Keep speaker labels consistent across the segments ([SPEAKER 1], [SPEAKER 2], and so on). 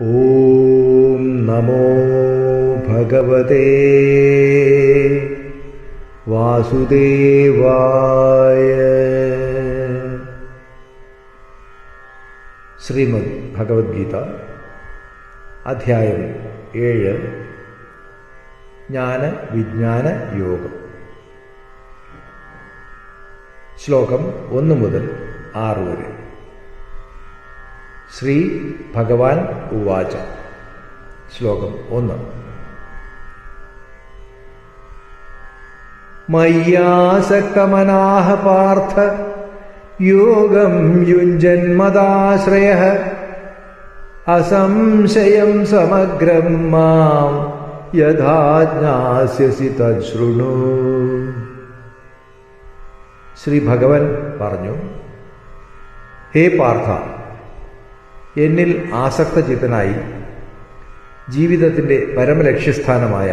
[SPEAKER 1] ഓം നമോ ഭഗവതേ വാസുദേവായ. ശ്രീമദ് ഭഗവത്ഗീത അധ്യായം 7 ജ്ഞാന വിജ്ഞാന യോഗം. ശ്ലോകം 1 മുതൽ 6 വരെ. ശ്രീ ഭഗവാൻ ഉവാച. ശ്ലോകം 1. മയ്യാസക്തമനാഃ പാർത്ഥ യോഗം യുഞ്ജന്മദാശ്രയഃ അസംശയം സമഗ്രം മാം യഥാ ജ്ഞാസ്യസി തച്ഛൃണു. ശ്രീ ഭഗവാൻ പറഞ്ഞു, ഹേ പാർത്ഥ, എന്നിൽ ആസക്തചിത്തനായി ജീവിതത്തിൻ്റെ പരമലക്ഷ്യസ്ഥാനമായ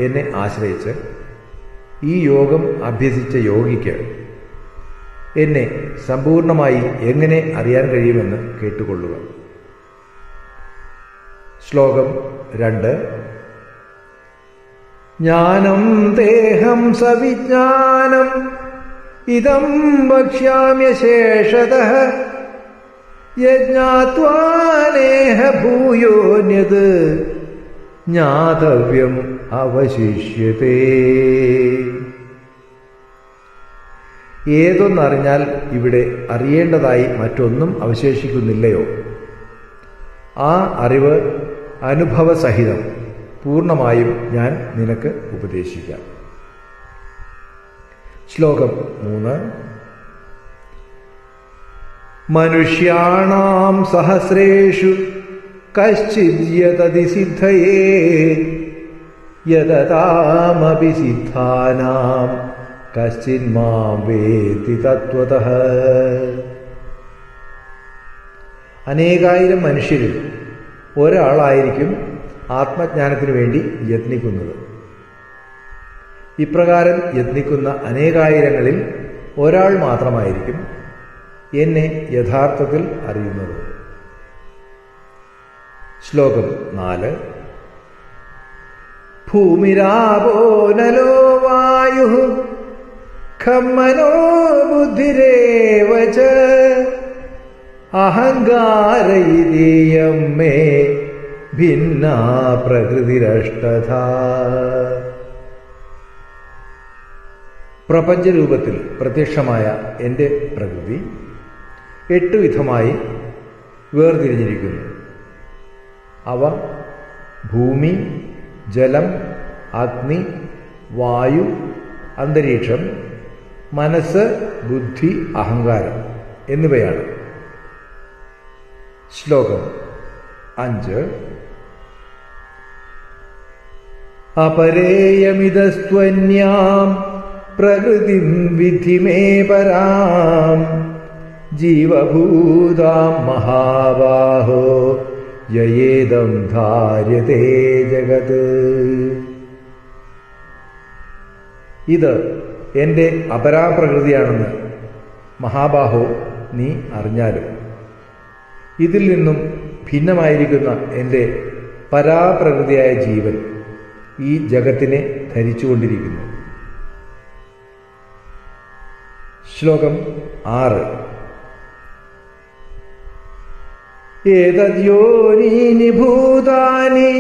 [SPEAKER 1] എന്നെ ആശ്രയിച്ച് ഈ യോഗം അഭ്യസിച്ച യോഗിക്ക് എന്നെ സമ്പൂർണമായി എങ്ങനെ അറിയാൻ കഴിയുമെന്ന് കേട്ടുകൊള്ളുക. ശ്ലോകം 2. ജ്ഞാനം തേഹം സവിജ്ഞാനം ഇദം വക്ഷ്യാമ്യശേഷതഃ യജ്ഞാത്വാ നേഹ ഭൂയോന്യത് ജ്ഞാതവ്യം അവശിഷ്യതേ. ഏതൊന്നറിഞ്ഞാൽ ഇവിടെ അറിയേണ്ടതായി മറ്റൊന്നും അവശേഷിക്കുന്നില്ലയോ? ആ അറിവ് അനുഭവസഹിതം പൂർണ്ണമായും ഞാൻ നിനക്ക് ഉപദേശിക്കാം. ശ്ലോകം 3. മനുഷ്യാണാം സഹസ്രേഷു കശ്ചിദ് യതതി സിദ്ധയേ യതതാമപി സിദ്ധാനാം കശ്ചിൻ മാം വേത്തി തത്വതഃ. അനേകായിരം മനുഷ്യരിൽ ഒരാളായിരിക്കും ആത്മജ്ഞാനത്തിനു വേണ്ടി യത്നിക്കുന്നത്. ഇപ്രകാരം യത്നിക്കുന്ന അനേകായിരങ്ങളിൽ ഒരാൾ മാത്രമായിരിക്കും എന്നെ യഥാർത്ഥത്തിൽ അറിയുന്നത്. ശ്ലോകം 4. ഭൂമിരാപോ നലോ വായുഃ ഖം മനോ ബുദ്ധിരേവ ച അഹങ്കാര ഇതേയം മേ ഭിന്നാ പ്രകൃതിരഷ്ടധാ. പ്രപഞ്ചരൂപത്തിൽ പ്രത്യക്ഷമായ എൻ്റെ പ്രകൃതി 8 വിധമായി വേർതിരിഞ്ഞിരിക്കുന്നു. അവ ഭൂമി, ജലം, അഗ്നി, വായു, അന്തരീക്ഷം, മനസ്സ്, ബുദ്ധി, അഹങ്കാരം എന്നിവയാണ്. ശ്ലോകം 5. അപരേയമിതസ്ത്വന്യാം പ്രകൃതിം വിദ്ധി മേ പരാം ജീവഭൂതാം മഹാബാഹോ യേദം ധാര്യതേ ജഗത്. ഇത് എൻ്റെ അപരാപ്രകൃതിയാണെന്ന് മഹാബാഹോ നീ അറിഞ്ഞാലും ഇതിൽ നിന്നും ഭിന്നമായിരിക്കുന്ന എൻ്റെ പരാപ്രകൃതിയായ ജീവൻ ഈ ജഗത്തിനെ ധരിച്ചുകൊണ്ടിരിക്കുന്നു. ശ്ലോകം 6. ഏതദ്യോനീനി ഭൂതാനി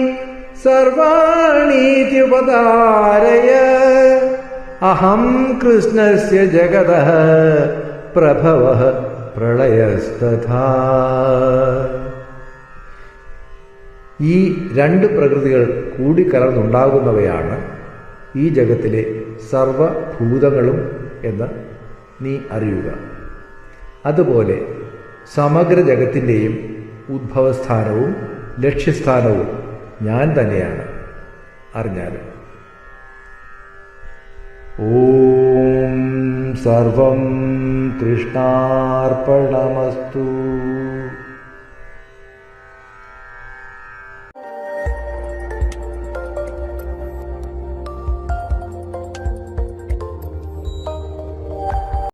[SPEAKER 1] സർവാണീത്യുപധാരയ അഹം കൃഷ്ണസ്യ ജഗതഃ പ്രഭവഃ പ്രളയസ്തഥാ. ഈ 2 പ്രകൃതികൾ കൂടിക്കലർന്നുണ്ടാകുന്നവയാണ് ഈ ജഗത്തിലെ സർവഭൂതങ്ങളും എന്ന് നീ അറിയുക. അതുപോലെ സമഗ്ര ജഗത്തിൻ്റെയും ഉദ്ഭവസ്ഥാനവും ലക്ഷ്യസ്ഥാനവും ഞാൻ തന്നെയാണ് അറിഞ്ഞാലും. ഓം സർവം കൃഷ്ണാർപ്പണമസ്തു.